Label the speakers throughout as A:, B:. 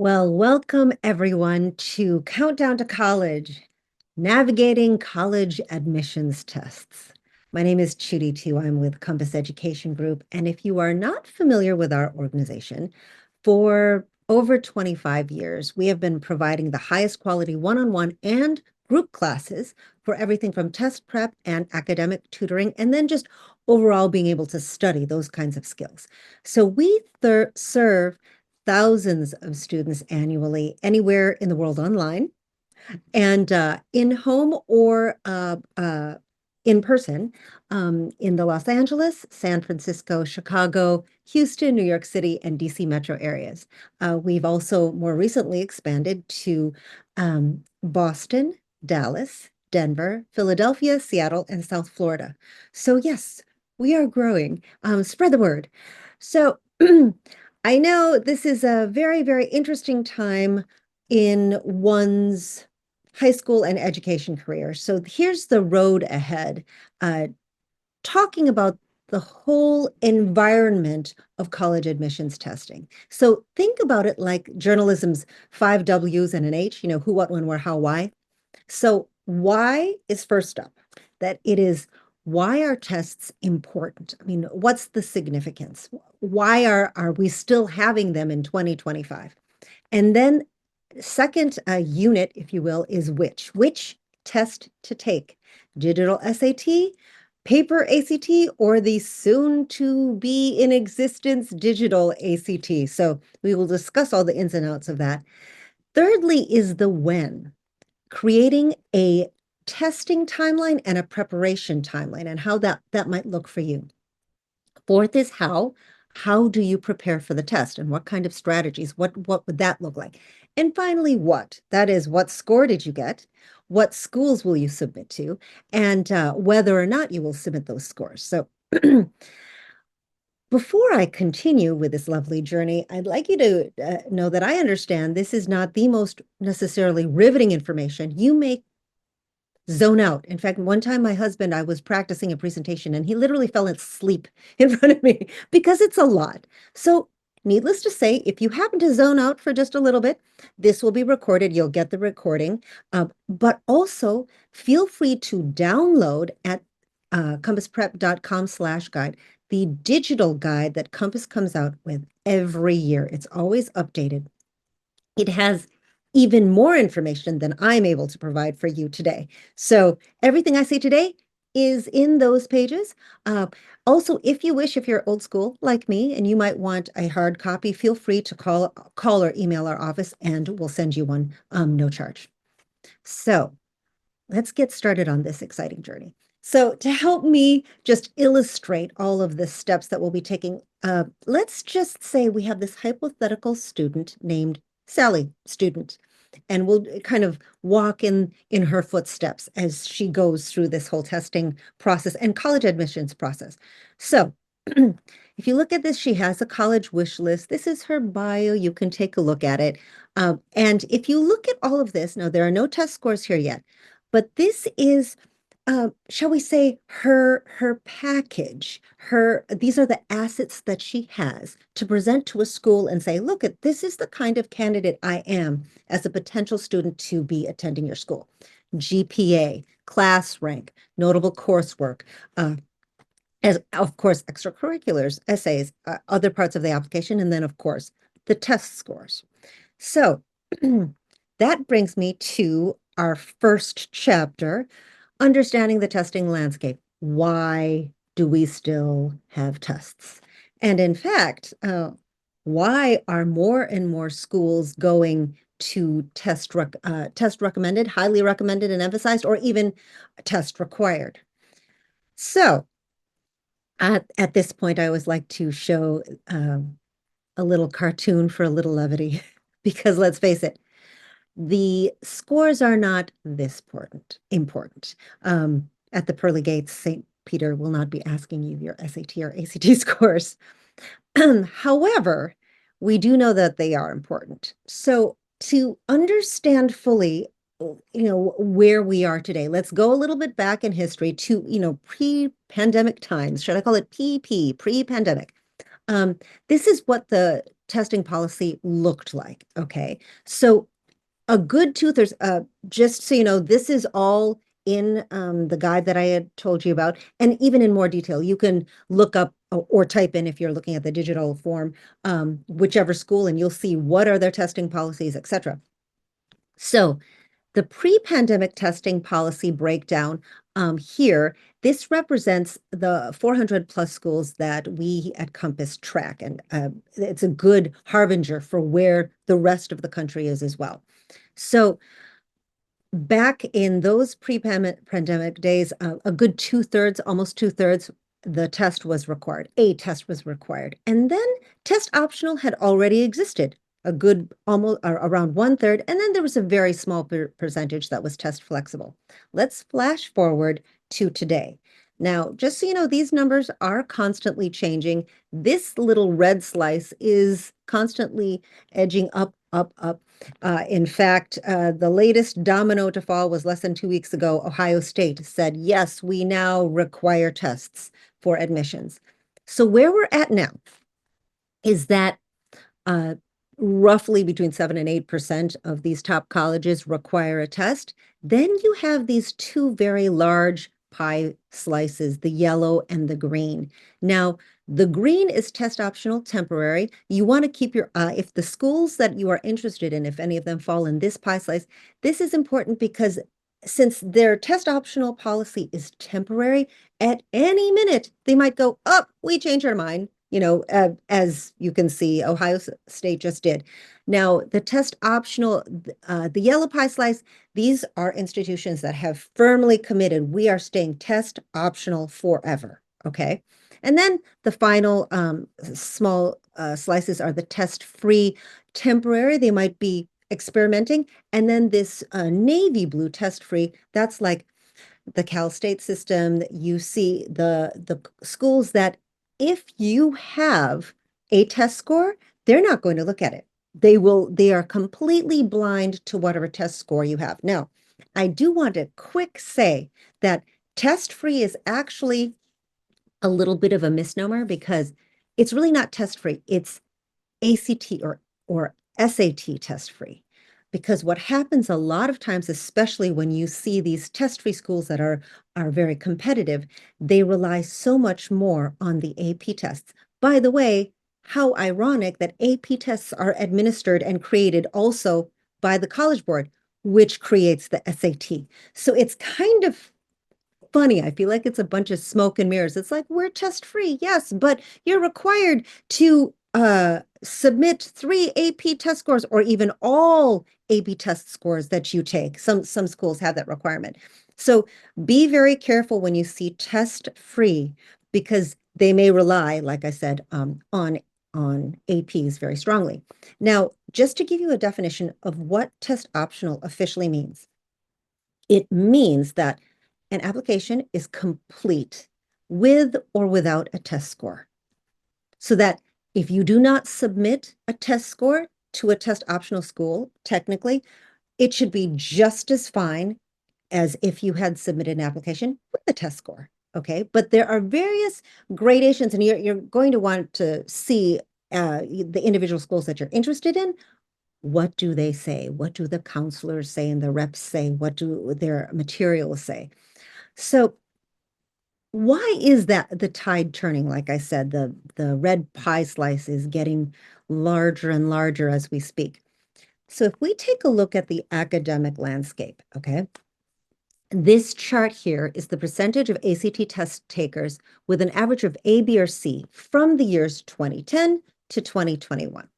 A: Well, welcome everyone to Countdown to College, Navigating College Admissions Tests. My name is CD2C. I'm with Compass Education Group. And if you are not familiar with our organization, for over 25 years, we have been providing the highest quality one-on-one and group classes for everything from test prep and academic tutoring, and then just overall being able to study those kinds of skills. So we serve thousands of students annually, anywhere in the world online and in home or in person in the Los Angeles, San Francisco, Chicago, Houston, New York City, and DC metro areas. We've also more recently expanded to Boston, Dallas, Denver, Philadelphia, Seattle, and South Florida. So yes, we are growing. Spread the word. So I know this is a very, very interesting time in one's high school and education career. So here's the road ahead, talking about the whole environment of college admissions testing. So think about it like journalism's 5 W's and an H, who, what, when, where, how, why. So why is first up, that it is why are tests important? I mean, what's the significance? Why are we still having them in 2025? And then second unit, if you will, is which test to take, digital SAT, paper ACT, or the soon to be in existence digital ACT. So we will discuss all the ins and outs of that. Thirdly is the when, creating a testing timeline and a preparation timeline and how that might look for you. Fourth is how. How do you prepare for the test and what kind of strategies? What would that look like? And finally, what? That is, what score did you get? What schools will you submit to? And whether or not you will submit those scores. So before I continue with this lovely journey, I'd like you to know that I understand this is not the most necessarily riveting information. You may zone out. In fact, one time my husband, I was practicing a presentation and he literally fell asleep in front of me because it's a lot. So needless to say, if you happen to zone out for just a little bit, this will be recorded. You'll get the recording. But also feel free to download at compassprep.com/guide, the digital guide that Compass comes out with every year. It's always updated. It has even more information than I'm able to provide for you today. So everything I say today is in those pages. Also, if you wish, if you're old school like me and you might want a hard copy, feel free to call or email our office and we'll send you one, no charge. So let's get started on this exciting journey. So to help me just illustrate all of the steps that we'll be taking, let's just say we have this hypothetical student named Sally, student, and we'll kind of walk in her footsteps as she goes through this whole testing process and college admissions process. So if you look at this, she has a college wish list. This is her bio. You can take a look at it. And if you look at all of this, now there are no test scores here yet, but this is, shall we say, her package. These are the assets that she has to present to a school and say, look, this is the kind of candidate I am as a potential student to be attending your school. GPA, class rank, notable coursework, as of course, extracurriculars, essays, other parts of the application, and then of course, the test scores. So that brings me to our first chapter, understanding the testing landscape. Why do we still have tests? And in fact, why are more and more schools going to test recommended, highly recommended and emphasized, or even test required? So at this point, I always like to show a little cartoon for a little levity, because let's face it, the scores are not this important. At the pearly gates, St. Peter will not be asking you your SAT or ACT scores. However, we do know that they are important. So to understand fully, where we are today, let's go a little bit back in history to, pre-pandemic times. Should I call it PP, pre-pandemic? This is what the testing policy looked like. Okay. So a good two-thirds, just so you know, this is all in the guide that I had told you about, and even in more detail, you can look up or type in if you're looking at the digital form, whichever school, and you'll see what are their testing policies, etc. So the pre-pandemic testing policy breakdown here, this represents the 400 plus schools that we at Compass track, and it's a good harbinger for where the rest of the country is as well. So back in those pre-pandemic days, a good two-thirds, almost two-thirds, the test was required. A test was required. And then test optional had already existed, a good almost around one-third. And then there was a very small percentage that was test flexible. Let's flash forward to today. Now, just so you know, these numbers are constantly changing. This little red slice is constantly edging up, up, up. In fact, the latest domino to fall was less than 2 weeks ago. Ohio State said, yes, we now require tests for admissions. So where we're at now is that uh, roughly between 7 and 8% of these top colleges require a test. Then you have these two very large pie slices, the yellow and the green. Now, the green is test optional, temporary. You want to keep your eye, if the schools that you are interested in, if any of them fall in this pie slice, this is important because since their test optional policy is temporary, at any minute they might go, up, we change our mind. As you can see, Ohio State just did. Now, the test optional, the yellow pie slice, these are institutions that have firmly committed, we are staying test optional forever, okay? And then the final small slices are the test-free temporary. They might be experimenting. And then this navy blue test-free, that's like the Cal State system. You see the schools that if you have a test score, they're not going to look at it. They are completely blind to whatever test score you have. Now, I do want to quick say that test-free is actually a little bit of a misnomer because it's really not test-free. It's ACT or SAT test-free. Because what happens a lot of times, especially when you see these test-free schools that are very competitive, they rely so much more on the AP tests. By the way, how ironic that AP tests are administered and created also by the College Board, which creates the SAT. So it's kind of funny. I feel like it's a bunch of smoke and mirrors. It's like, we're test free, yes, but you're required to submit 3 AP test scores or even all AP test scores that you take. Some schools have that requirement. So be very careful when you see test free because they may rely, like I said, on APs very strongly. Now, just to give you a definition of what test optional officially means, it means that an application is complete with or without a test score. So that if you do not submit a test score to a test optional school, technically, it should be just as fine as if you had submitted an application with a test score. Okay, but there are various gradations, and you're going to want to see the individual schools that you're interested in. What do they say? What do the counselors say and the reps say? What do their materials say? So why is that the tide turning? Like I said, the red pie slice is getting larger and larger as we speak. So if we take a look at the academic landscape, okay, this chart here is the percentage of ACT test takers with an average of A, B, or C from the years 2010 to 2021.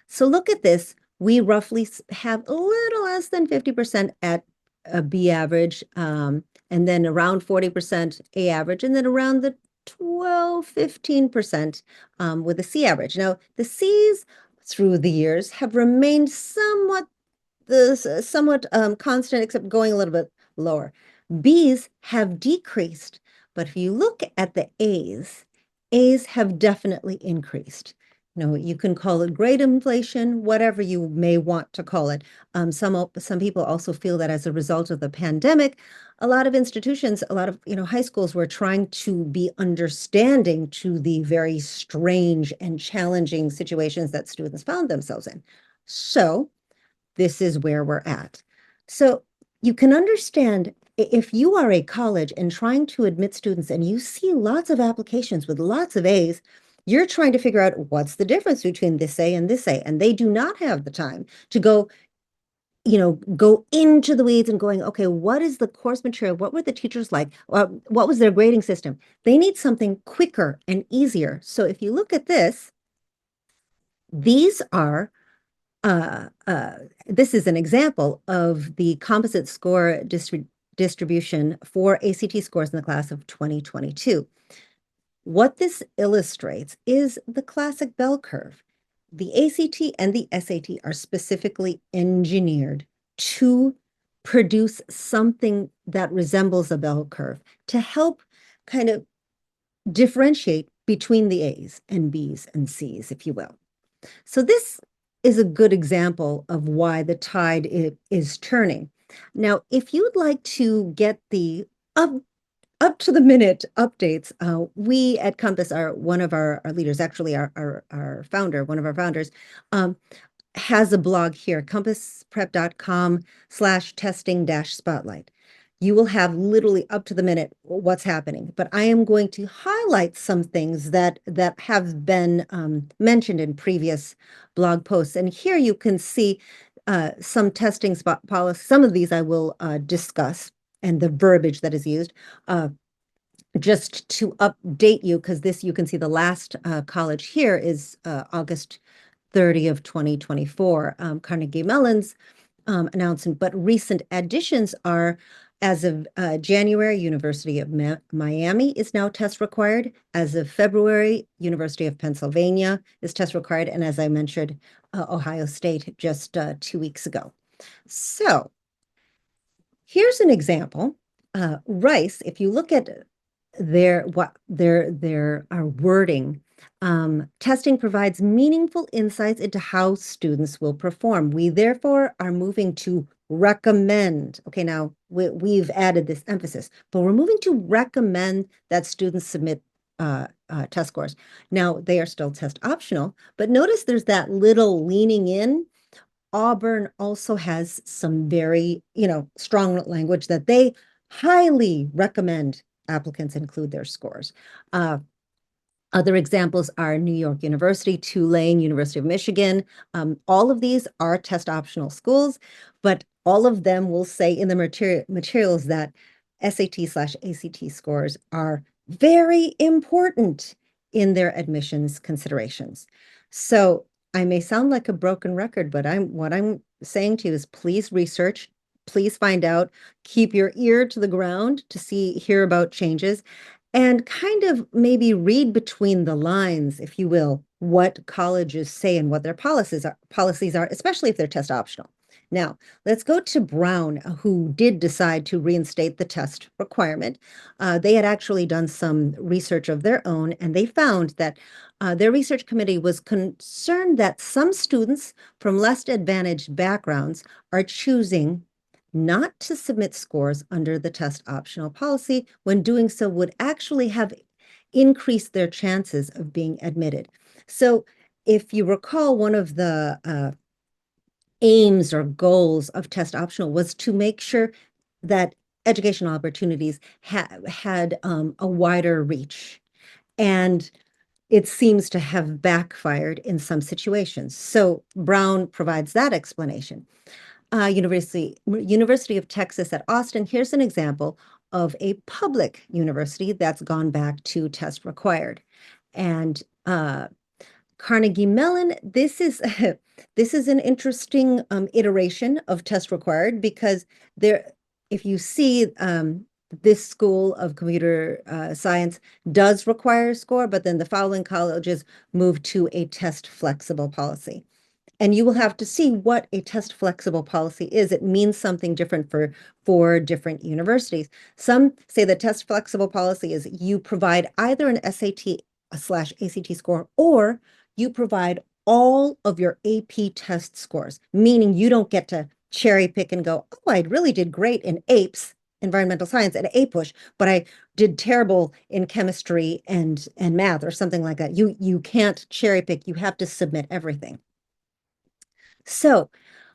A: So look at this. We roughly have a little less than 50% at a B average, and then around 40% A average, and then around the 15% with a C average. Now, the C's through the years have remained somewhat constant, except going a little bit lower. B's have decreased, but if you look at the A's have definitely increased. You can call it grade inflation, whatever you may want to call it. Some people also feel that as a result of the pandemic, a lot of institutions, a lot of high schools were trying to be understanding to the very strange and challenging situations that students found themselves in. So this is where we're at. So you can understand if you are a college and trying to admit students and you see lots of applications with lots of A's, you're trying to figure out what's the difference between this A and this A. And they do not have the time to go into the weeds and going, okay, what is the course material? What were the teachers like? What was their grading system? They need something quicker and easier. So if you look at this, these are uh, uh, this is an example of the composite score distribution for ACT scores in the class of 2022. What this illustrates is the classic bell curve. The ACT and the SAT are specifically engineered to produce something that resembles a bell curve to help kind of differentiate between the A's and B's and C's, if you will. So this is a good example of why the tide is turning. Now, if you'd like to get the up to the minute updates, we at Compass are one of our leaders, actually our founder, one of our founders, has a blog here, compassprep.com/testing-spotlight. You will have literally up to the minute what's happening, but I am going to highlight some things that have been mentioned in previous blog posts. And here you can see some testing spot policy. Some of these I will discuss and the verbiage that is used. Just to update you, because you can see the last college here is August 30 of 2024, Carnegie Mellon's announcement, but recent additions are, as of January, University of Miami is now test required. As of February, University of Pennsylvania is test required. And as I mentioned, Ohio State just 2 weeks ago. So here's an example. Rice, if you look at their wording, testing provides meaningful insights into how students will perform. We therefore are moving to recommend. Okay, now we've added this emphasis, but we're moving to recommend that students submit test scores. Now they are still test optional, but notice there's that little leaning in. Auburn also has some very, strong language that they highly recommend applicants include their scores. Other examples are New York University, Tulane, University of Michigan. All of these are test optional schools, but all of them will say in the materials that SAT/ACT scores are very important in their admissions considerations. So I may sound like a broken record, but what I'm saying to you is please research, please find out, keep your ear to the ground to hear about changes, and kind of maybe read between the lines, if you will, what colleges say and what their policies are, especially if they're test optional. Now, let's go to Brown, who did decide to reinstate the test requirement. They had actually done some research of their own, and they found that their research committee was concerned that some students from less advantaged backgrounds are choosing not to submit scores under the test optional policy when doing so would actually have increased their chances of being admitted. So if you recall, one of the aims or goals of test optional was to make sure that educational opportunities had a wider reach. And it seems to have backfired in some situations. So Brown provides that explanation. University of Texas at Austin, here's an example of a public university that's gone back to test required. And Carnegie Mellon, this is this is an interesting iteration of test required because if you see this school of computer science does require a score, but then the following colleges move to a test flexible policy. And you will have to see what a test flexible policy is. It means something different for different universities. Some say the test flexible policy is you provide either an SAT/ACT score or you provide all of your AP test scores, meaning you don't get to cherry pick and go, oh, I really did great in APES, environmental science, and APUSH, but I did terrible in chemistry and math or something like that. You can't cherry pick. You have to submit everything. So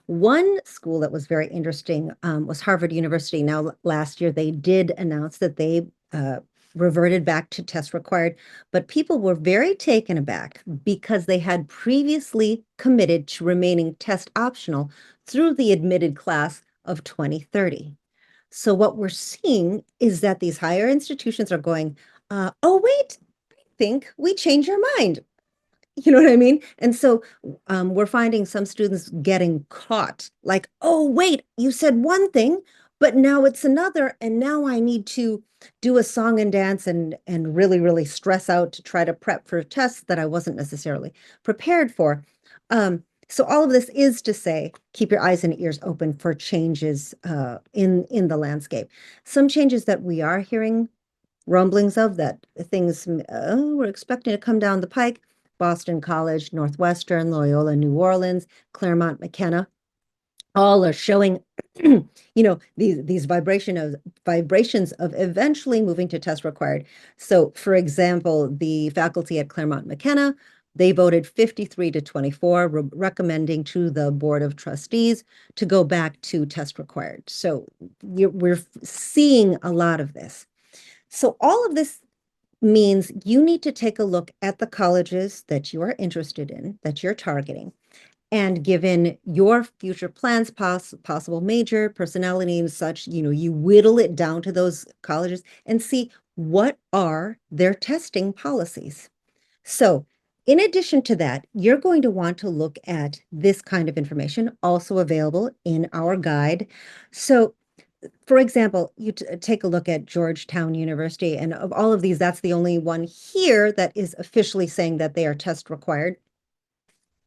A: one school that was very interesting was Harvard University. Now, last year they did announce that they reverted back to test required, but people were very taken aback because they had previously committed to remaining test optional through the admitted class of 2030. So what we're seeing is that these higher institutions are going, oh, wait, I think we changed our mind. You know what I mean? And so we're finding some students getting caught like, oh, wait, you said one thing, but now it's another. And now I need to do a song and dance and really, really stress out to try to prep for tests that I wasn't necessarily prepared for. So all of this is to say, keep your eyes and ears open for changes in the landscape. Some changes that we are hearing rumblings of that things we're expecting to come down the pike. Boston College, Northwestern, Loyola, New Orleans, Claremont, McKenna, all are showing, these vibrations of eventually moving to test required. So, for example, the faculty at Claremont McKenna, they voted 53 to 24, recommending to the Board of Trustees to go back to test required. So we're seeing a lot of this. So all of this means you need to take a look at the colleges that you are interested in, that you're targeting, and given your future plans, possible major, personality and such, you whittle it down to those colleges and see what are their testing policies. So in addition to that, you're going to want to look at this kind of information, also available in our guide. So for example, you take a look at Georgetown University, and of all of these, that's the only one here that is officially saying that they are test required.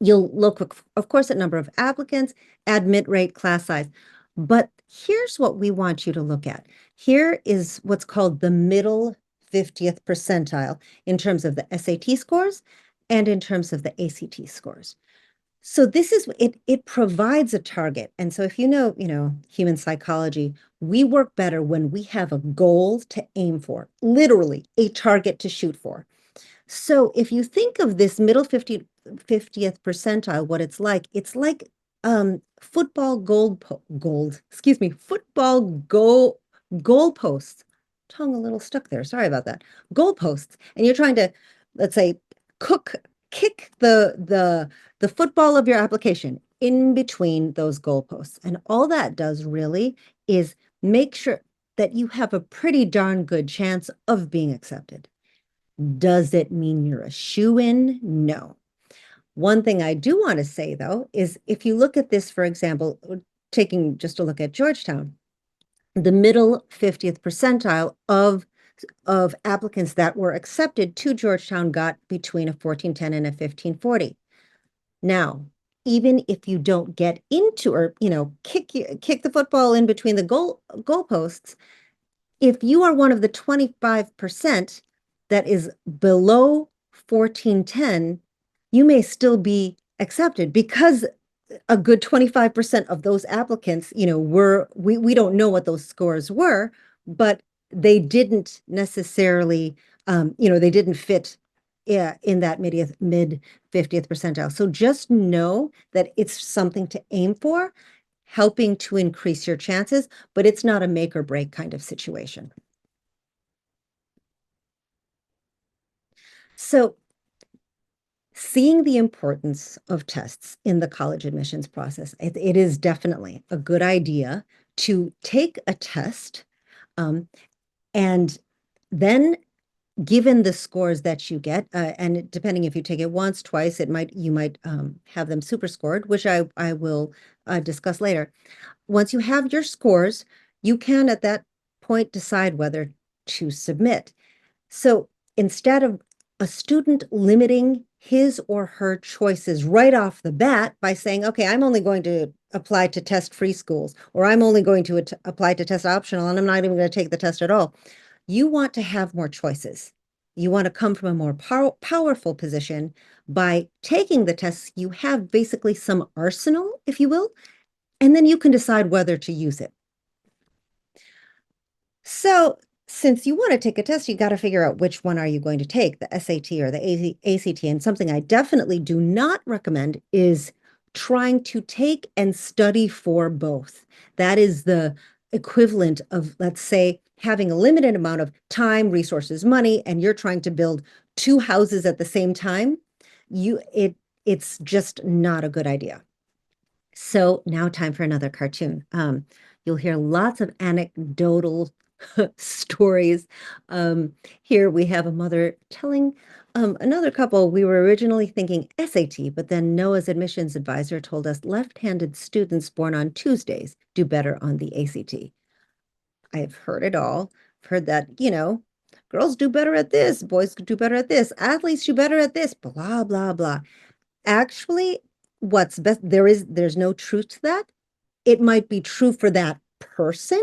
A: You'll look, of course, at number of applicants, admit rate, class size. But here's what we want you to look at. Here is what's called the middle 50th percentile in terms of the SAT scores and in terms of the ACT scores. So this is it provides a target. And so if human psychology, we work better when we have a goal to aim for, literally a target to shoot for. So if you think of this middle 50th percentile, what it's like football football goalposts. Tongue a little stuck there. Sorry about that. Goalposts. And you're trying to, let's say, kick the football of your application in between those goalposts. And all that does really is make sure that you have a pretty darn good chance of being accepted. Does it mean you're a shoo-in? No. One thing I do want to say, though, is if you look at this, for example, taking just a look at Georgetown, the middle 50th percentile of applicants that were accepted to Georgetown got between a 1410 and a 1540. Now, even if you don't get into or kick the football in between the goalposts, if you are one of the 25% that is below 1410, you may still be accepted because a good 25% of those applicants, we don't know what those scores were, but they didn't necessarily, they didn't fit in that mid 50th percentile. So just know that it's something to aim for, helping to increase your chances, but it's not a make or break kind of situation. So seeing the importance of tests in the college admissions process, it is definitely a good idea to take a test, and then given the scores that you get, and depending if you take it once, twice, you might have them super scored, which I will discuss later. Once you have your scores, you can at that point decide whether to submit. So instead of a student limiting his or her choices right off the bat by saying, okay, I'm only going to apply to test-free schools, or I'm only going to apply to test optional, and I'm not even going to take the test at all. You want to have more choices. You want to come from a more powerful position. By taking the tests, you have basically some arsenal, if you will, and then you can decide whether to use it. So, since you want to take a test, you got to figure out which one are you going to take, the SAT or the ACT. And something I definitely do not recommend is trying to take and study for both. That is the equivalent of, let's say, having a limited amount of time, resources, money, and you're trying to build two houses at the same time. It's just not a good idea. So now time for another cartoon. You'll hear lots of anecdotal stories. Here we have a mother telling another couple, we were originally thinking SAT, but then Noah's admissions advisor told us left-handed students born on Tuesdays do better on the ACT. I've heard it all. I've heard that, girls do better at this, boys do better at this, athletes do better at this, blah, blah, blah. Actually, what's best, there's no truth to that. It might be true for that person,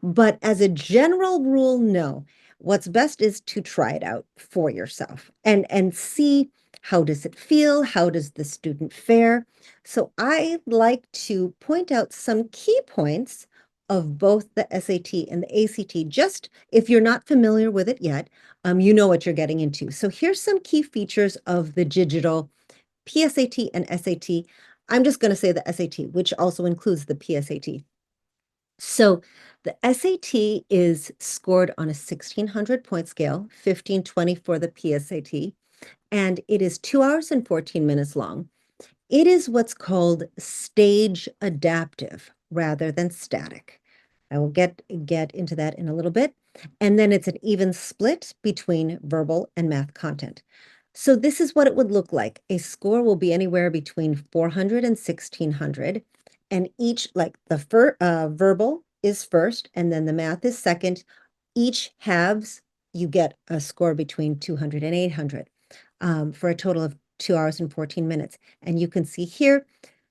A: but as a general rule, no. What's best is to try it out for yourself and see how does it feel? How does the student fare? So I like to point out some key points of both the SAT and the ACT. Just if you're not familiar with it yet, you know what you're getting into. So here's some key features of the digital PSAT and SAT. I'm just going to say the SAT, which also includes the PSAT. So the SAT is scored on a 1600 point scale, 1520 for the PSAT, and it is 2 hours and 14 minutes long. It is what's called stage adaptive rather than static. I will get into that in a little bit. And then it's an even split between verbal and math content. So this is what it would look like. A score will be anywhere between 400 and 1600. And each, like the verbal is first, and then the math is second. Each halves, you get a score between 200 and 800 for a total of 2 hours and 14 minutes. And you can see here,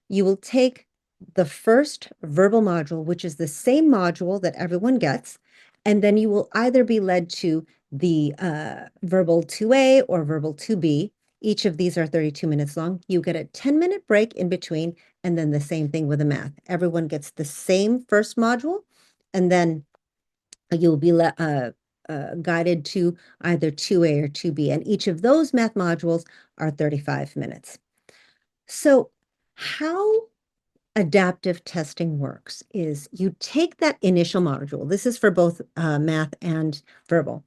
A: you will take the first verbal module, which is the same module that everyone gets, and then you will either be led to the verbal 2A or verbal 2B. Each of these are 32 minutes long. You get a 10-minute break in between, and then the same thing with the math. Everyone gets the same first module, and then you'll be guided to either 2A or 2B, and each of those math modules are 35 minutes. So how adaptive testing works is you take that initial module. This is for both math and verbal.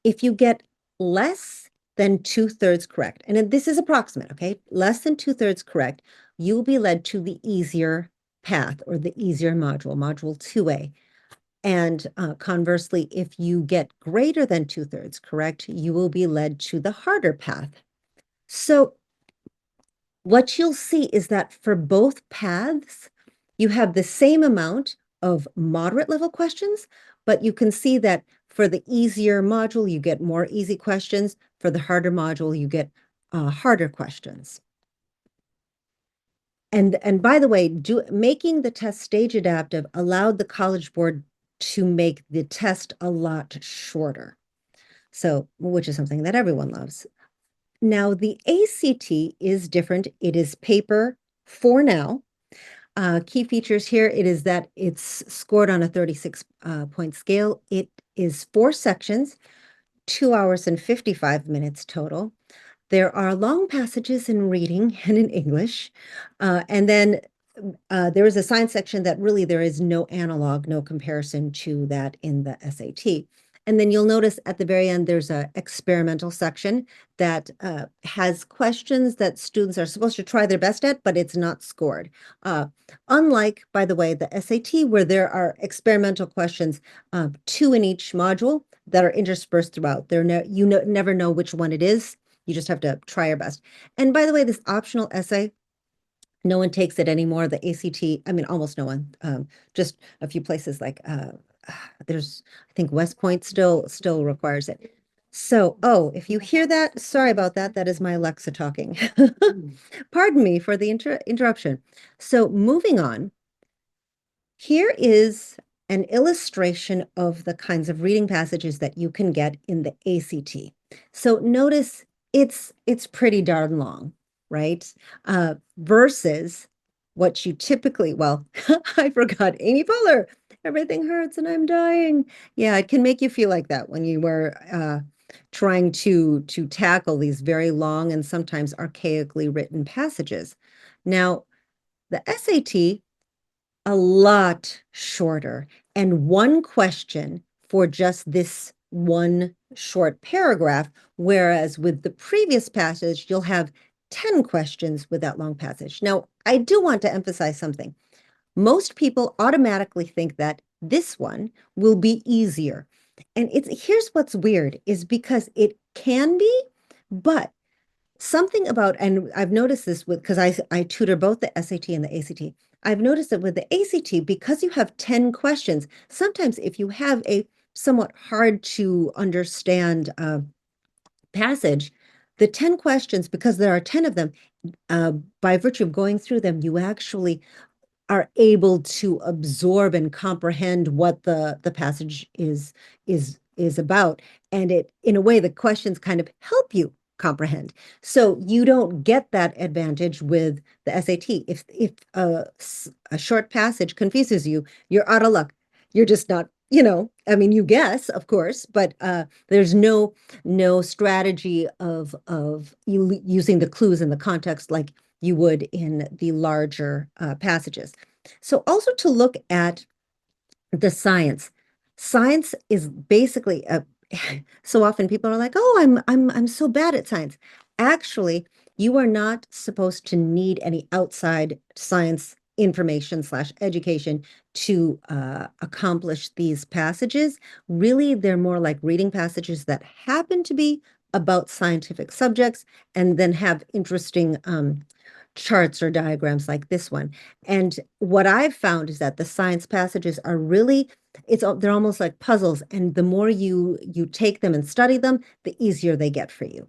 A: If you get less than 2/3 correct, and this is approximate, okay? Less than 2/3 correct, you'll be led to the easier path or the easier module, module 2A. And conversely, if you get greater than 2/3 correct, you will be led to the harder path. So what you'll see is that for both paths, you have the same amount of moderate level questions, but you can see that for the easier module, you get more easy questions. For the harder module, you get harder questions. And by the way, making the test stage adaptive allowed the College Board to make the test a lot shorter. So, which is something that everyone loves. Now, the ACT is different. It is paper for now. Key features here, it is that it's scored on a 36 point scale. It is 4 sections, 2 hours and 55 minutes total. There are long passages in reading and in English. And then there is a science section that really there is no analog, no comparison to that in the SAT. And then you'll notice at the very end, there's an experimental section that has questions that students are supposed to try their best at, but it's not scored. Unlike, by the way, the SAT, where there are experimental questions, 2 in each module that are interspersed throughout. You never know which one it is. You just have to try your best. And by the way, this optional essay, no one takes it anymore. The ACT, I mean, almost no one. Just a few places like there's, I think West Point still requires it. So, oh, if you hear that, sorry about that. That is my Alexa talking. Pardon me for the interruption. So moving on, here is an illustration of the kinds of reading passages that you can get in the ACT. So notice it's pretty darn long, right? Versus what you typically, well, I forgot Amy Poehler. Everything hurts and I'm dying. Yeah, it can make you feel like that when you were trying to tackle these very long and sometimes archaically written passages. Now, the SAT a lot shorter and one question for just this one short paragraph, whereas with the previous passage, you'll have 10 questions with that long passage. Now, I do want to emphasize something. Most people automatically think that this one will be easier. And it's here's what's weird is because it can be, but something about, and I've noticed this with, because I tutor both the SAT and the ACT. I've noticed that with the ACT, because you have 10 questions, sometimes if you have a somewhat hard to understand passage, the 10 questions, because there are 10 of them, uh, by virtue of going through them, you actually are able to absorb and comprehend what the passage is about, and it in a way the questions kind of help you comprehend, so you don't get that advantage with the SAT. If a short passage confuses you, you're out of luck. You're just not, I mean, you guess, of course, but there's no strategy of you using the clues in the context like you would in the larger passages. So also to look at the science. Science is basically a so often people are like, "Oh, I'm so bad at science." Actually, you are not supposed to need any outside science information slash education to accomplish these passages. Really, they're more like reading passages that happen to be about scientific subjects and then have interesting charts or diagrams like this one. And what I've found is that the science passages are really, they're almost like puzzles. And the more you take them and study them, the easier they get for you.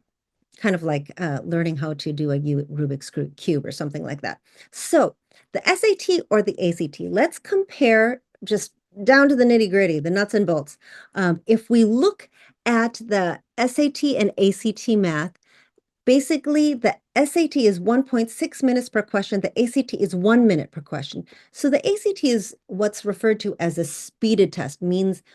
A: Kind of like learning how to do a Rubik's cube or something like that. So the SAT or the ACT, let's compare just down to the nitty gritty, the nuts and bolts. If we look at the SAT and ACT math, basically, the SAT is 1.6 minutes per question. The ACT is 1 minute per question. So the ACT is what's referred to as a speeded test,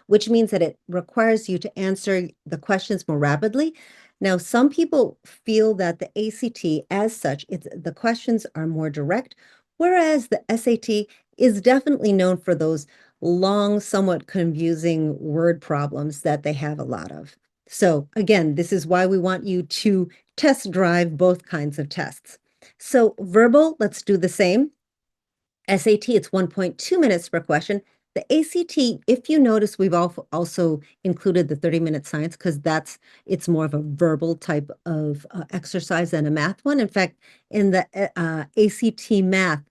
A: which means that it requires you to answer the questions more rapidly. Now, some people feel that the ACT, as such, the questions are more direct, whereas the SAT is definitely known for those long, somewhat confusing word problems that they have a lot of. So again, this is why we want you to test drive both kinds of tests. So verbal, let's do the same. SAT, it's 1.2 minutes per question. The ACT, if you notice, we've also included the 30-minute science because it's more of a verbal type of exercise than a math one. In fact, in the ACT math,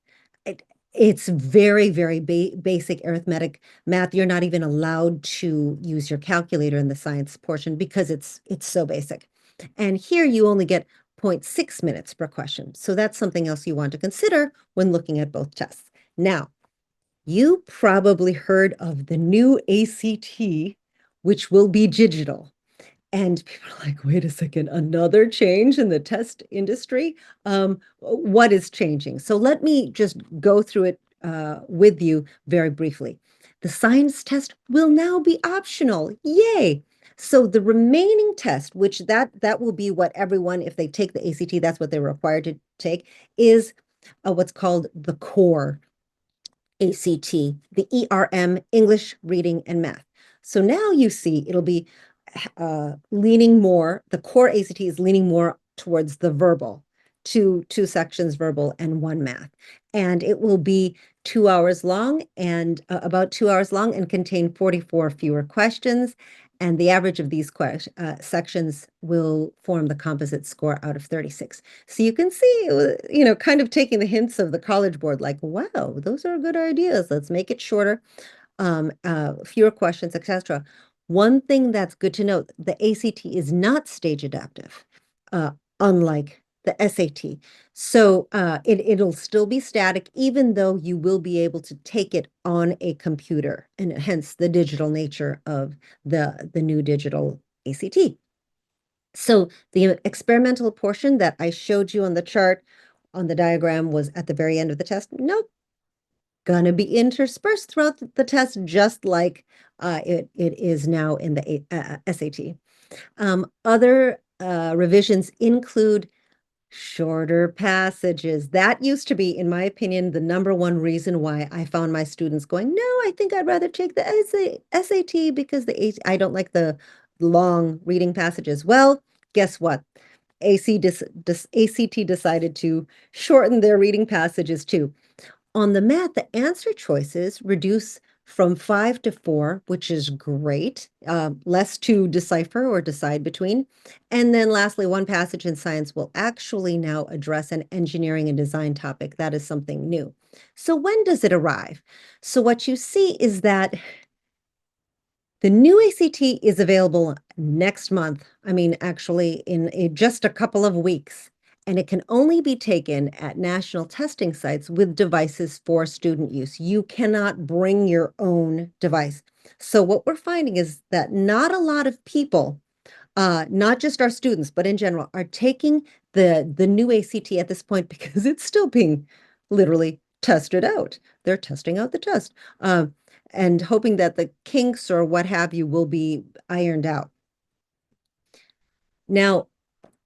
A: it's very, very basic arithmetic math. You're not even allowed to use your calculator in the science portion because it's so basic. And here you only get 0.6 minutes per question. So that's something else you want to consider when looking at both tests. Now, you probably heard of the new ACT, which will be digital. And people are like, wait a second, another change in the test industry? What is changing? So let me just go through it with you very briefly. The science test will now be optional. Yay! So the remaining test, which that will be what everyone, if they take the ACT, that's what they're required to take, is what's called the core ACT, the ERM, English, Reading, and Math. So now you see it'll be leaning more, the core ACT is leaning more towards the verbal, two sections verbal and one math. And it will be 2 hours long and about 2 hours long and contain 44 fewer questions. And the average of these sections will form the composite score out of 36. So you can see, kind of taking the hints of the College Board, like, wow, those are good ideas. Let's make it shorter, fewer questions, etc. One thing that's good to note, the ACT is not stage adaptive, uh, unlike the SAT. So it'll still be static, even though you will be able to take it on a computer, and hence the digital nature of the new digital ACT. So the experimental portion that I showed you on the chart on the diagram was at the very end of the test. Nope, gonna be interspersed throughout the test, just like it is now in the SAT. Other revisions include shorter passages. That used to be, in my opinion, the number one reason why I found my students going, no, I think I'd rather take the SAT because I don't like the long reading passages. Well, guess what? ACT decided to shorten their reading passages too. On the math, the answer choices reduce from 5 to 4, which is great, less to decipher or decide between. And then lastly, one passage in science will actually now address an engineering and design topic. That is something new. So when does it arrive? So what you see is that the new ACT is available next month. I mean, actually, in just a couple of weeks. And it can only be taken at national testing sites with devices for student use. You cannot bring your own device. So, what we're finding is that not a lot of people, not just our students, but in general, are taking the new ACT at this point because it's still being literally tested out. They're testing out the test. And hoping that the kinks or what have you will be ironed out. Now,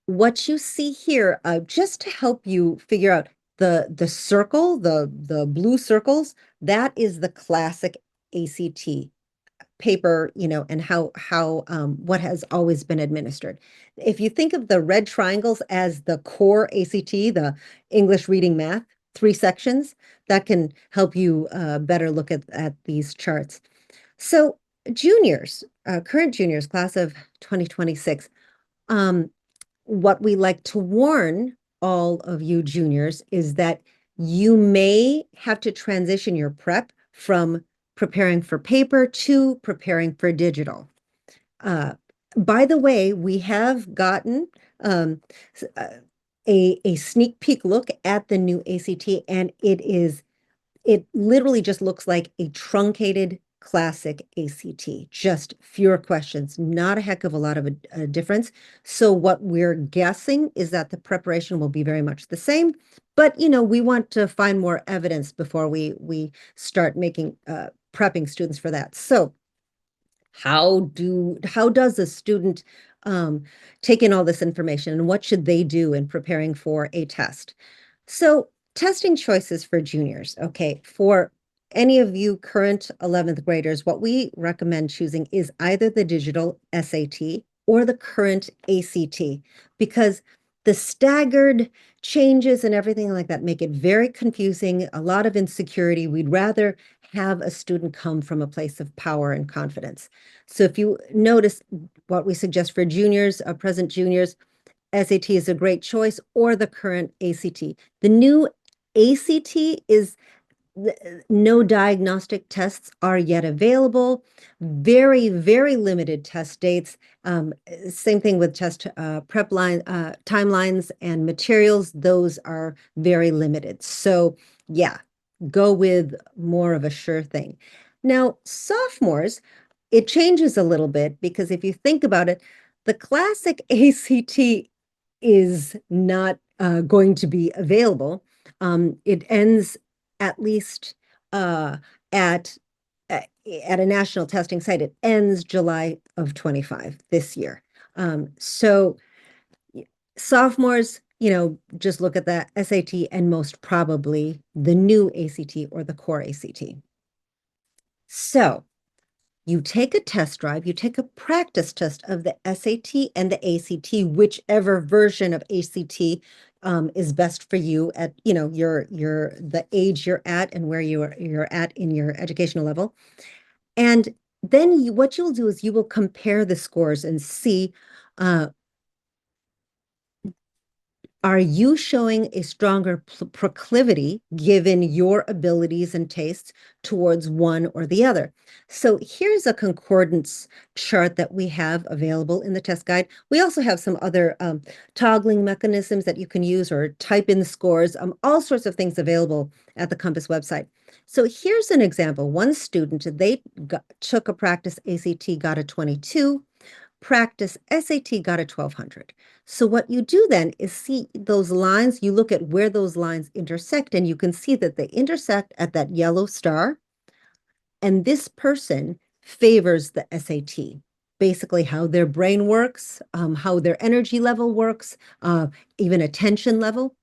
A: what you see here, just to help you figure out the circle, the blue circles, that is the classic ACT paper, and how what has always been administered. If you think of the red triangles as the core ACT, the English, reading, math, 3 sections, that can help you better look at these charts. So juniors, current juniors, class of 2026, what we like to warn all of you juniors is that you may have to transition your prep from preparing for paper to preparing for digital. Uh, by the way, we have gotten a sneak peek look at the new ACT, and it literally just looks like a truncated classic ACT, just fewer questions, not a heck of a lot of a difference. So what we're guessing is that the preparation will be very much the same, but we want to find more evidence before we start making prepping students for that. So how does a student take in all this information, and what should they do in preparing for a test? So testing choices for juniors. Okay, for any of you current 11th graders, what we recommend choosing is either the digital SAT or the current ACT, because the staggered changes and everything like that make it very confusing, a lot of insecurity. We'd rather have a student come from a place of power and confidence. So if you notice what we suggest for juniors, present juniors, SAT is a great choice, or the current ACT. The new ACT is no diagnostic tests are yet available. Very, very limited test dates. Same thing with test prep timelines and materials. Those are very limited. So yeah, go with more of a sure thing. Now, sophomores, it changes a little bit because if you think about it, the classic ACT is not going to be available. It ends at least uh, at at a national testing site. It ends July of 25 this year. So sophomores, just look at the SAT and most probably the new ACT or the core ACT. So you take a test drive, you take a practice test of the SAT and the ACT, whichever version of ACT is best for you at, your the age you're at and where you're at in your educational level. And then what you'll do is you will compare the scores and see, uh, are you showing a stronger proclivity given your abilities and tastes towards one or the other? So here's a concordance chart that we have available in the test guide. We also have some other toggling mechanisms that you can use or type in scores, all sorts of things available at the Compass website. So here's an example. One student, they took a practice ACT, got a 22. practice SAT got a 1200. So what you do then is see those lines, you look at where those lines intersect, and you can see that they intersect at that yellow star. And this person favors the SAT, basically how their brain works, how their energy level works, even attention level.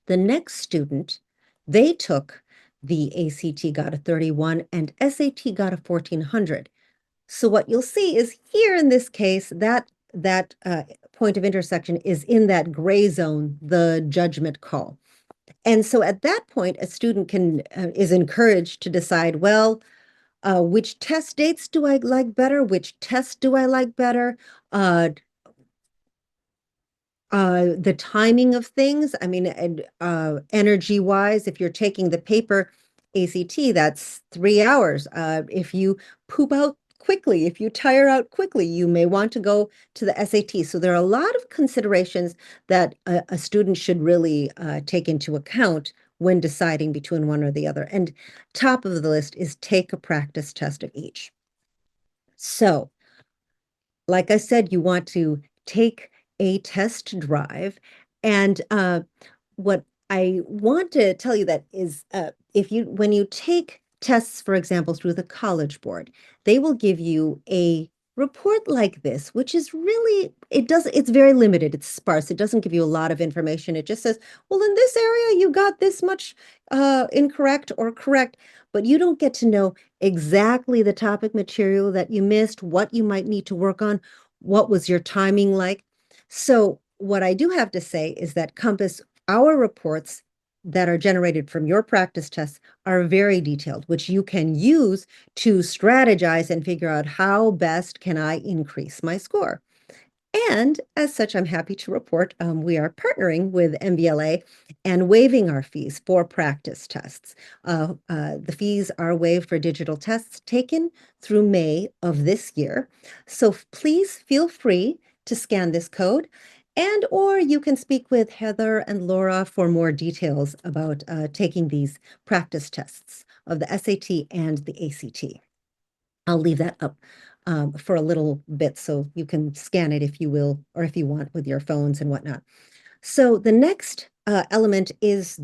A: The next student, they took the ACT, got a 31, and SAT got a 1400. So what you'll see is here in this case, that point of intersection is in that gray zone, the judgment call. And so at that point, a student is encouraged to decide, well, which test dates do I like better? Which test do I like better? Uh, the timing of things. I mean, energy wise, if you're taking the paper ACT, that's 3 hours. If you poop out quickly, if you tire out quickly, you may want to go to the SAT. So there are a lot of considerations that a student should really take into account when deciding between one or the other. And top of the list is take a practice test of each. So like I said, you want to take a test drive. And what I want to tell you that is when you take tests, for example, through the College Board, they will give you a report like this, which is really, it's very limited. It's sparse. It doesn't give you a lot of information. It just says, well, in this area, you got this much incorrect or correct, but you don't get to know exactly the topic material that you missed, what you might need to work on, what was your timing like. So what I do have to say is that Compass, our reports that are generated from your practice tests are very detailed, which you can use to strategize and figure out how best can I increase my score. And as such, I'm happy to report we are partnering with MBLA and waiving our fees for practice tests. The fees are waived for digital tests taken through May of this year. So please feel free to scan this code, and or you can speak with Heather and Laura for more details about taking these practice tests of the SAT and the ACT. I'll leave that up for a little bit so you can scan it if you will, or if you want with your phones and whatnot. So the next element is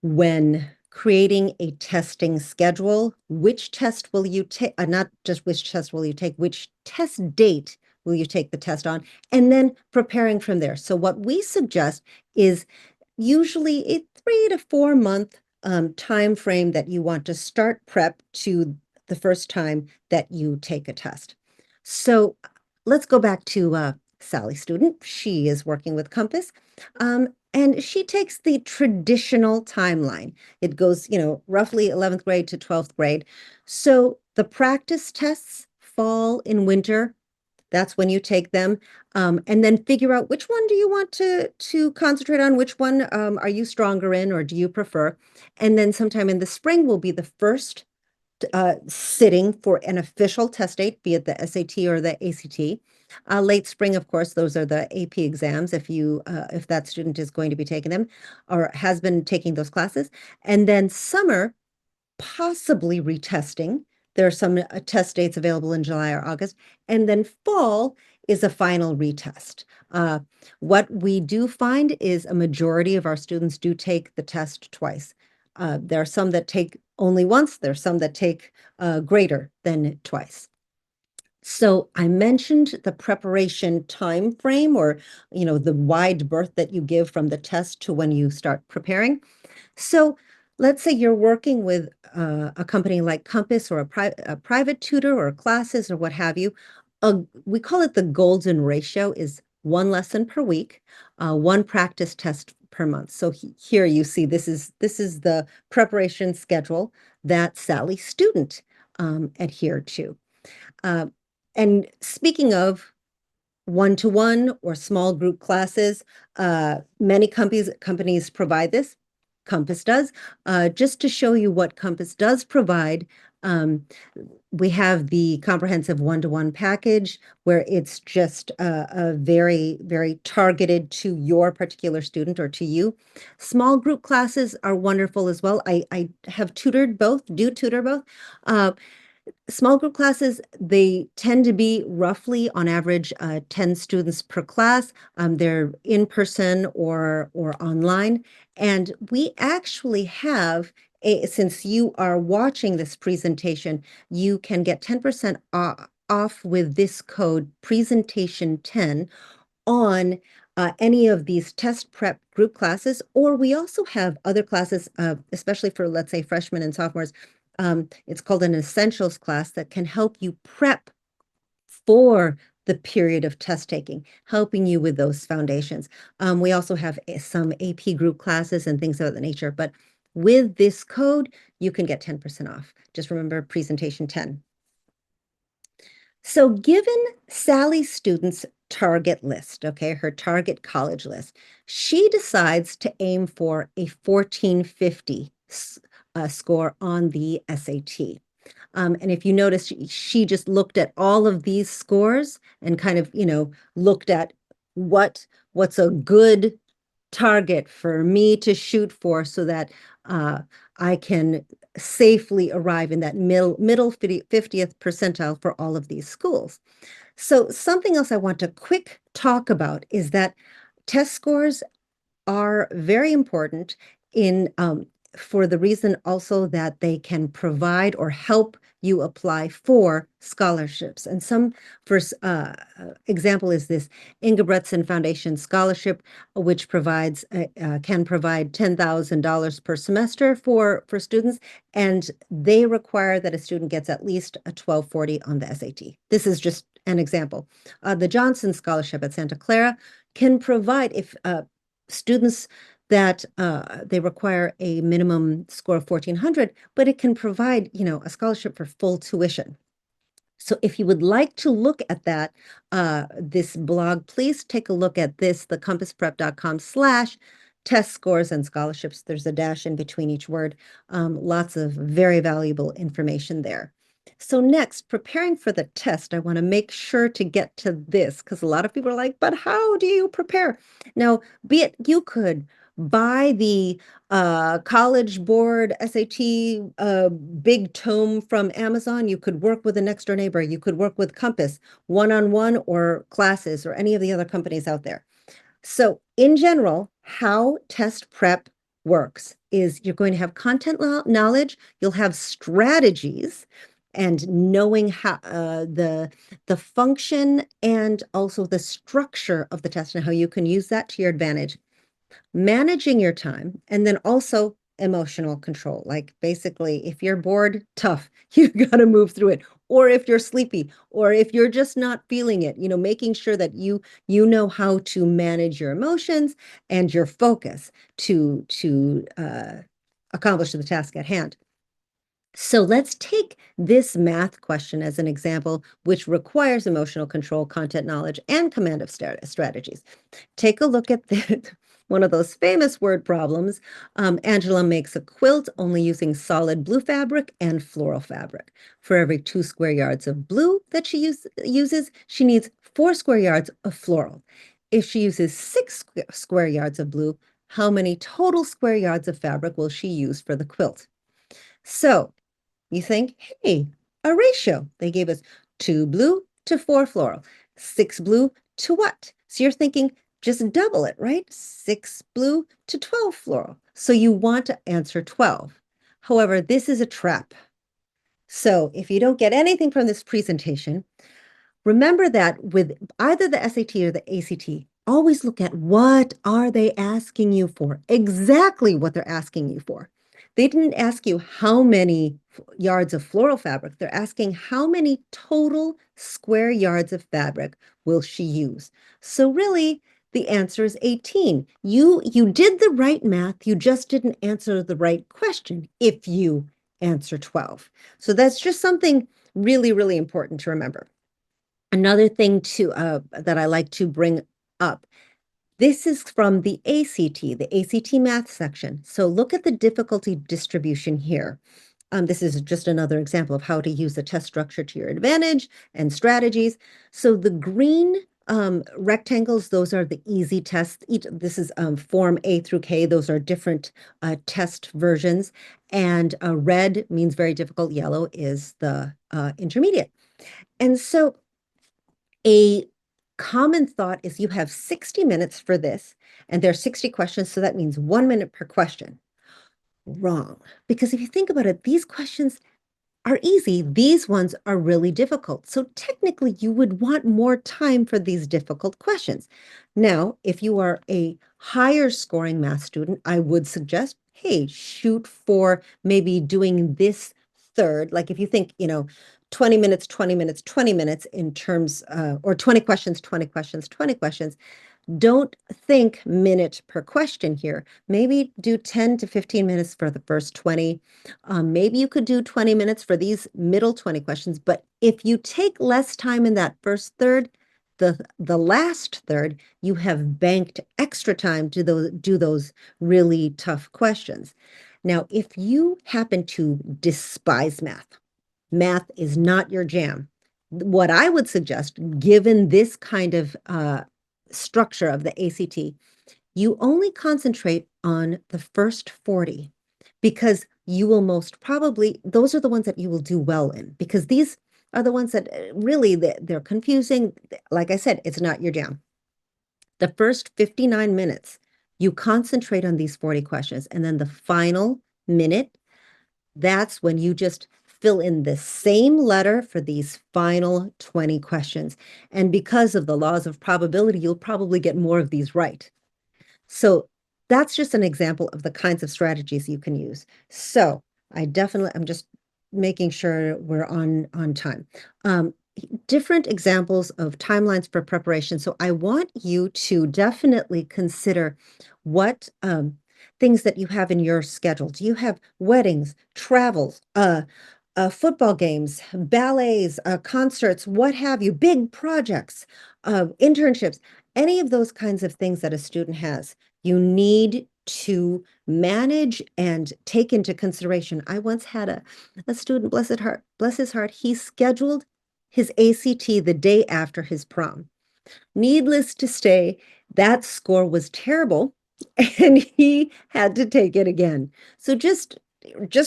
A: when creating a testing schedule, which test will you take, not just which test will you take, which test date will you take the test on, and then preparing from there. So what we suggest is usually a 3 to 4 month time frame that you want to start prep to the first time that you take a test. So let's go back to Sally student. She is working with Compass. And she takes the traditional timeline. It goes, roughly 11th grade to 12th grade. So the practice tests fall in winter. That's when you take them, and then figure out which one do you want to concentrate on, which one are you stronger in, or do you prefer? And then sometime in the spring will be the first sitting for an official test date, be it the SAT or the ACT. Late spring, of course, those are the AP exams if that student is going to be taking them or has been taking those classes. And then summer, possibly retesting. There are some test dates available in July or August. And then fall is a final retest. What we do find is a majority of our students do take the test twice. There are some that take only once. There are some that take greater than twice. So I mentioned the preparation time frame, or the wide berth that you give from the test to when you start preparing. So let's say you're working with a company like Compass or a private tutor or classes or what have you. We call it the golden ratio is one lesson per week, one practice test per month. So here you see this is the preparation schedule that Sally student adhered to. Uh, and speaking of one-to-one or small group classes, many companies provide this. Compass does. Just to show you what Compass does provide, we have the comprehensive one-to-one package where it's just a very, very targeted to your particular student or to you. Small group classes are wonderful as well. I have tutored both, do tutor both. Small group classes, they tend to be roughly on average 10 students per class. They're in person or online. And we actually have since you are watching this presentation, you can get 10% off with this code presentation 10 on any of these test prep group classes, or we also have other classes, especially for, let's say, freshmen and sophomores. It's called an essentials class that can help you prep for the period of test taking, helping you with those foundations. We also have some AP group classes and things of that nature, but with this code, you can get 10% off. Just remember presentation 10. So given Sally's students' target list, okay, her target college list, she decides to aim for a 1450 score on the SAT. And if you notice, she just looked at all of these scores and kind of, looked at what's a good target for me to shoot for so that I can safely arrive in that middle 50th percentile for all of these schools. So something else I want to quick talk about is that test scores are very important in for the reason also that they can provide or help you apply for scholarships. And some first example is this Ingebretson Foundation scholarship, which provides can provide $10,000 per semester for students, and they require that a student gets at least a 1240 on the SAT. This is just an example. The Johnson Scholarship at Santa Clara can provide if students that they require a minimum score of 1400, but it can provide, a scholarship for full tuition. So if you would like to look at that, this blog, please take a look at this, thecompassprep.com/test scores and scholarships. There's a dash in between each word. Lots of very valuable information there. So next, preparing for the test, I want to make sure to get to this because a lot of people are like, but how do you prepare? Now, be it you could buy the College Board SAT big tome from Amazon. You could work with a next door neighbor. You could work with Compass one-on-one or classes or any of the other companies out there. So in general, how test prep works is you're going to have content knowledge, you'll have strategies, and knowing how the function and also the structure of the test and how you can use that to your advantage, managing your time, and then also emotional control. Like basically, if you're bored, tough, you got to move through it. Or if you're sleepy, or if you're just not feeling it, making sure that you know how to manage your emotions and your focus to accomplish the task at hand. So let's take this math question as an example, which requires emotional control, content knowledge, and command of strategies. Take a look at one of those famous word problems. Angela makes a quilt only using solid blue fabric and floral fabric. For every 2 square yards of blue that she uses, she needs 4 square yards of floral. If she uses 6 square yards of blue, how many total square yards of fabric will she use for the quilt? So you think, hey, a ratio. They gave us 2 blue to 4 floral. 6 blue to what? So you're thinking, just double it, right? 6 blue to 12 floral. So you want to answer 12. However, this is a trap. So if you don't get anything from this presentation, remember that with either the SAT or the ACT, always look at what are they asking you for, exactly what they're asking you for. They didn't ask you how many yards of floral fabric. They're asking how many total square yards of fabric will she use. So really, the answer is 18. You did the right math. You just didn't answer the right question if you answer 12. So that's just something really, really important to remember. Another thing that I like to bring up, this is from the ACT math section. So look at the difficulty distribution here. This is just another example of how to use the test structure to your advantage and strategies. So the green Rectangles, those are the easy tests. This is form A through K. Those are different test versions. And red means very difficult. Yellow is the intermediate. And so a common thought is you have 60 minutes for this, and there are 60 questions, so that means 1 minute per question. Wrong. Because if you think about it, these questions are easy. These ones are really difficult. So technically, you would want more time for these difficult questions. Now, if you are a higher scoring math student, I would suggest, hey, shoot for maybe doing this third. Like if you think, 20 minutes, 20 minutes, 20 minutes in terms, or 20 questions, 20 questions, 20 questions. Don't think minute per question here. Maybe do 10 to 15 minutes for the first 20. Maybe you could do 20 minutes for these middle 20 questions, but if you take less time in that first third, the last third, you have banked extra time to do those really tough questions. Now, if you happen to despise math is not your jam. What I would suggest, given this kind of structure of the ACT, you only concentrate on the first 40 because you will most probably, those are the ones that you will do well in because these are the ones that really they're confusing. Like I said, it's not your jam. The first 59 minutes, you concentrate on these 40 questions, and then the final minute, that's when you just fill in the same letter for these final 20 questions. And because of the laws of probability, you'll probably get more of these right. So that's just an example of the kinds of strategies you can use. So I'm just making sure we're on time. Different examples of timelines for preparation. So I want you to definitely consider what things that you have in your schedule. Do you have weddings, travels, football games, ballets, concerts, what have you, big projects, internships, any of those kinds of things that a student has, you need to manage and take into consideration. I once had a student, bless his heart, he scheduled his ACT the day after his prom. Needless to say, that score was terrible and he had to take it again. So just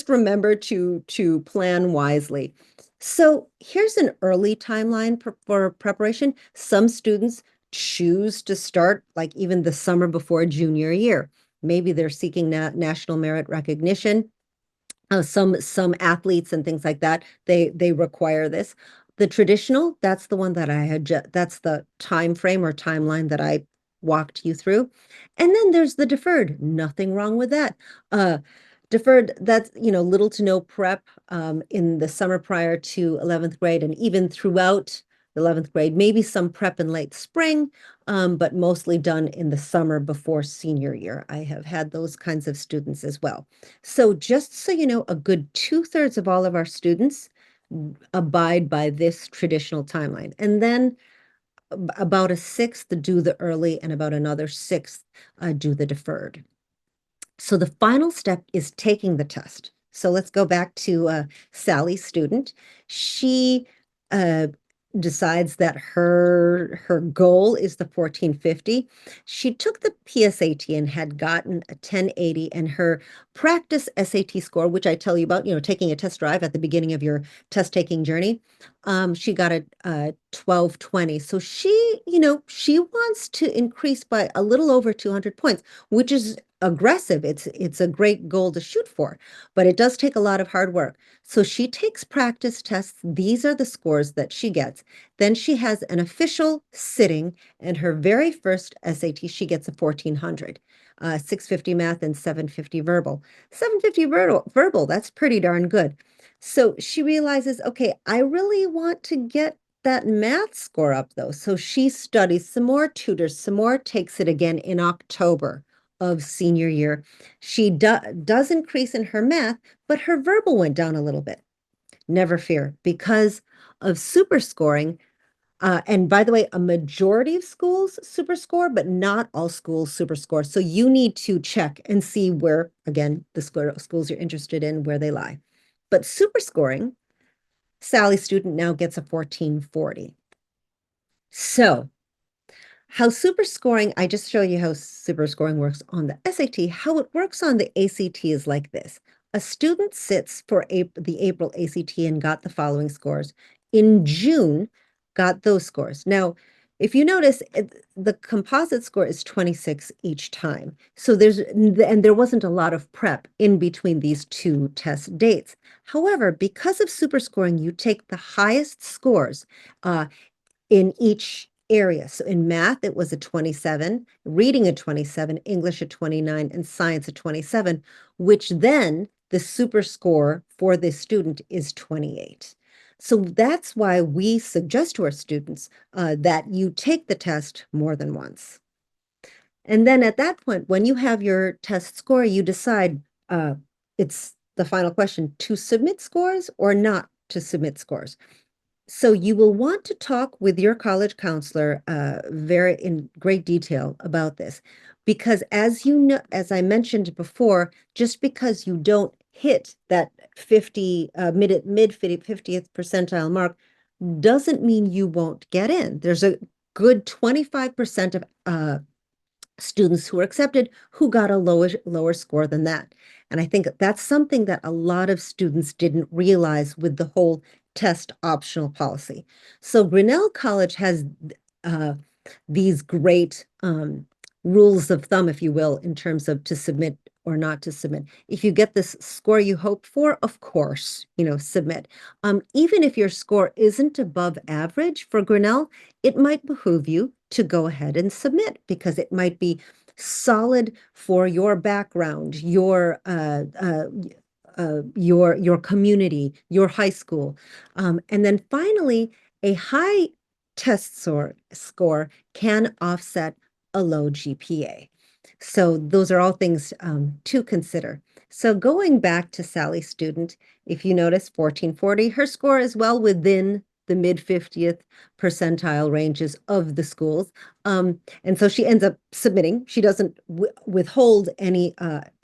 A: remember to plan wisely. So here's an early timeline for preparation. Some students choose to start like even the summer before junior year. Maybe they're seeking national merit recognition. Some athletes and things like that, they require this. The traditional, that's the one that that's the time frame or timeline that I walked you through. And then there's the deferred. Nothing wrong with that. Deferred, that's, little to no prep in the summer prior to 11th grade and even throughout 11th grade, maybe some prep in late spring, but mostly done in the summer before senior year. I have had those kinds of students as well. So just so you know, a good 2/3 of all of our students abide by this traditional timeline. And then about a sixth do the early and about another sixth do the deferred. So the final step is taking the test. So let's go back to Sally's student. She uh, decides that her goal is the 1450. She took the PSAT and had gotten a 1080, and her practice SAT score, which I tell you about, taking a test drive at the beginning of your test taking journey, she got a 1220. So she wants to increase by a little over 200 points, which is aggressive. It's a great goal to shoot for, but it does take a lot of hard work. So she takes practice tests. These are the scores that she gets. Then she has an official sitting, and her very first SAT, she gets a 1400. 650 math and 750 verbal. 750 verbal, that's pretty darn good. So she realizes, okay, I really want to get that math score up though. So she studies some more, tutors some more, takes it again in October of senior year. She does increase in her math, but her verbal went down a little bit. Never fear, because of super scoring. And by the way, a majority of schools super score, but not all schools super score. So you need to check and see where, again, the schools you're interested in, where they lie. But super scoring, Sally's student now gets a 1440. So How super scoring, I just show you how super scoring works on the SAT. How it works on the ACT is like this. A student sits for the April ACT and got the following scores. In June, got those scores. Now, if you notice, the composite score is 26 each time. So there wasn't a lot of prep in between these two test dates. However, because of super scoring, you take the highest scores in each area. So in math, it was a 27, reading a 27, English a 29, and science a 27, which then the super score for this student is 28. So that's why we suggest to our students that you take the test more than once. And then at that point, when you have your test score, you decide it's the final question to submit scores or not to submit scores. So you will want to talk with your college counselor very in great detail about this, because as you know, as I mentioned before, just because you don't hit that 50 mid 50th percentile mark doesn't mean you won't get in. There's a good 25% of students who were accepted who got a lower score than that. And I think that's something that a lot of students didn't realize with the whole test optional policy. So Grinnell College has uh, these great rules of thumb, if you will, in terms of to submit or not to submit. If you get this score you hoped for, of course, submit. Even if your score isn't above average for Grinnell, it might behoove you to go ahead and submit because it might be solid for your background, your community, your high school. And then finally, a high score can offset a low GPA. So those are all things to consider. So going back to Sally's student, if you notice 1440, her score is well within the mid 50th percentile ranges of the schools. And so she ends up submitting. She doesn't withhold any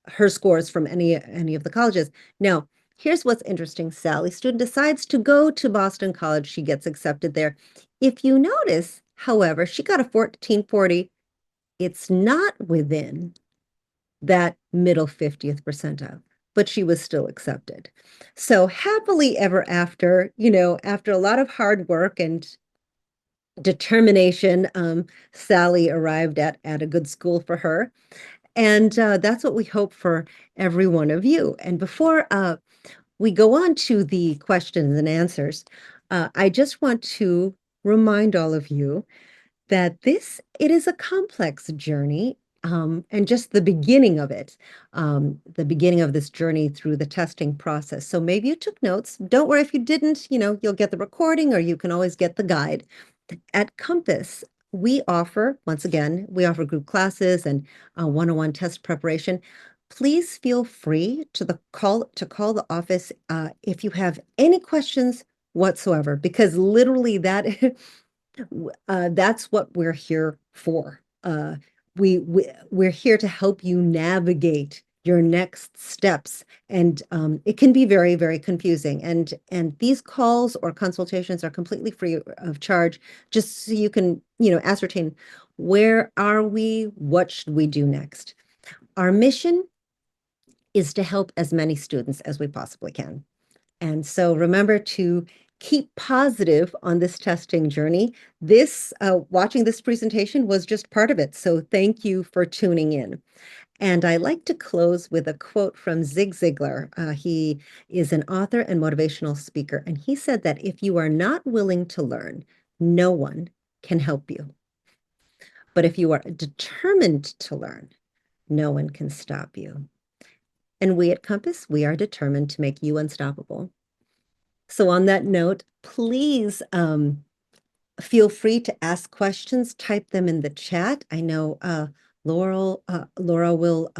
A: her scores from any of the colleges. Now, here's what's interesting. Sally's student decides to go to Boston College. She gets accepted there. If you notice, however, she got a 1440. It's not within that middle 50th percentile, but she was still accepted. So happily ever after, after a lot of hard work and determination, Sally arrived at a good school for her. And that's what we hope for every one of you. And before we go on to the questions and answers, I just want to remind all of you that it is a complex journey, and just the beginning of it, the beginning of this journey through the testing process. So maybe you took notes. Don't worry if you didn't, you'll get the recording or you can always get the guide. At Compass, once again, we offer group classes and one-on-one test preparation. Please feel free to call the office if you have any questions whatsoever, because literally that's what we're here for. We're here to help you navigate your next steps, and it can be very, very confusing. And these calls or consultations are completely free of charge, just so you can, ascertain where are we, what should we do next. Our mission is to help as many students as we possibly can. And so remember to keep positive on this testing journey. Watching this presentation was just part of it. So thank you for tuning in. And I like to close with a quote from Zig Ziglar. He is an author and motivational speaker. And he said that if you are not willing to learn, no one can help you. But if you are determined to learn, no one can stop you. And we at Compass, we are determined to make you unstoppable. So on that note, please feel free to ask questions, type them in the chat. I know Laura will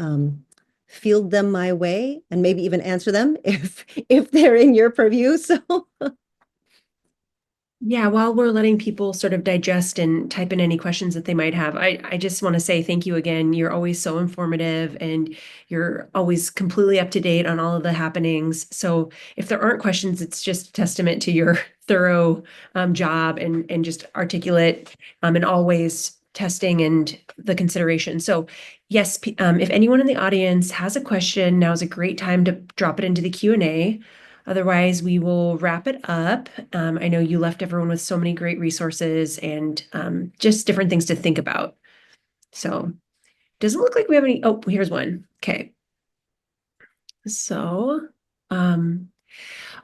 A: field them my way and maybe even answer them if they're in your purview. So
B: Yeah, while we're letting people sort of digest and type in any questions that they might have, I just want to say thank you again. You're always so informative and you're always completely up to date on all of the happenings. So if there aren't questions, it's just a testament to your thorough job and just articulate and always testing and the consideration. So yes, if anyone in the audience has a question, now is a great time to drop it into the Q&A. Otherwise, we will wrap it up. I know you left everyone with so many great resources and just different things to think about. So doesn't look like we have any. Oh, here's one. Okay. So, oh,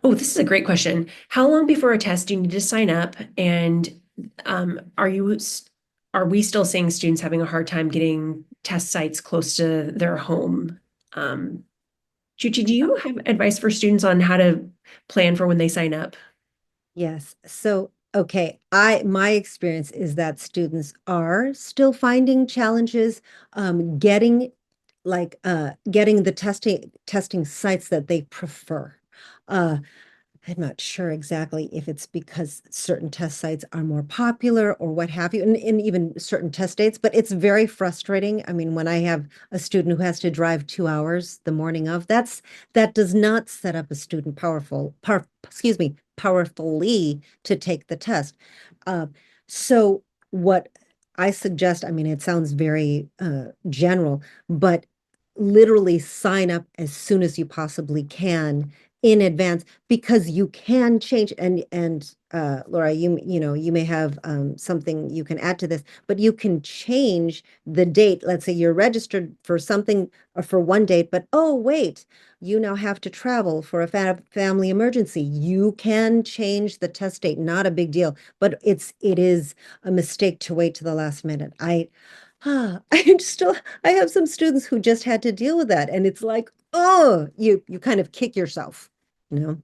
B: this is a great question. How long before a test do you need to sign up? And are we still seeing students having a hard time getting test sites close to their home? Um, Chuchi, do you have advice for students on how to plan for when they sign up?
A: Yes. So, okay, my experience is that students are still finding challenges getting getting the testing sites that they prefer. Uh, I'm not sure exactly if it's because certain test sites are more popular or what have you, and even certain test dates, but it's very frustrating. I mean, when I have a student who has to drive 2 hours the morning of, that does not set up a student excuse me, powerfully to take the test. Uh, so what I suggest, I mean, it sounds very general, but literally sign up as soon as you possibly can in advance because you can change and Laura, you know, you may have something you can add to this, but you can change the date. Let's say you're registered for something or for one date, but oh wait, you now have to travel for a family emergency. You can change the test date, not a big deal, but it is a mistake to wait to the last minute. I have some students who just had to deal with that, and it's like, oh, you kind of kick yourself, you know?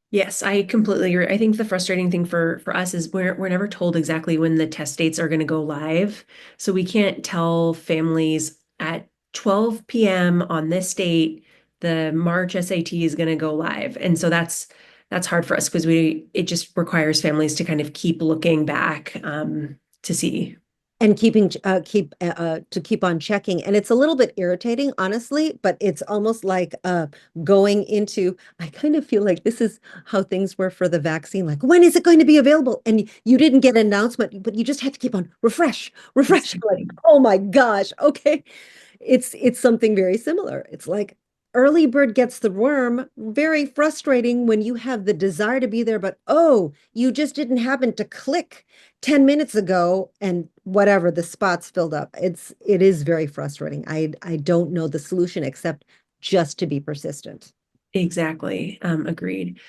B: Yes, I completely agree. I think the frustrating thing for us is we're never told exactly when the test dates are going to go live. So we can't tell families at 12 p.m. on this date, the March SAT is going to go live. And so that's hard for us because we it just requires families to kind of keep looking back to see.
A: And keep on checking. And it's a little bit irritating, honestly, but it's almost like going into, I kind of feel like this is how things were for the vaccine. Like, when is it going to be available? And you didn't get an announcement, but you just have to keep on refresh. Like,
B: Exactly.
A: oh my gosh, okay. It's something very similar. It's like early bird gets the worm. Very frustrating when you have the desire to be there, but oh, you just didn't happen to click 10 minutes ago and whatever the spots filled up. It is very frustrating. I don't know the solution except just to be persistent.
B: Exactly. Agreed.